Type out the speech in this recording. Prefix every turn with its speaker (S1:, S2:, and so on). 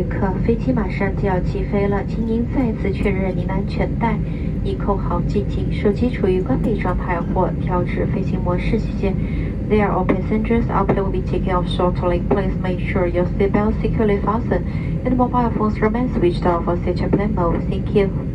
S1: 旅客，飞机马上就要起飞了，请您再次确认您的安全带已扣好系紧，手机处于关闭状态或调至飞行模式，谢谢。There are all passengers. Our plane will be taking off shortly. Please make sure your seatbelt securely fastened and mobile phones remain switched off or set to plane mode. Thank you.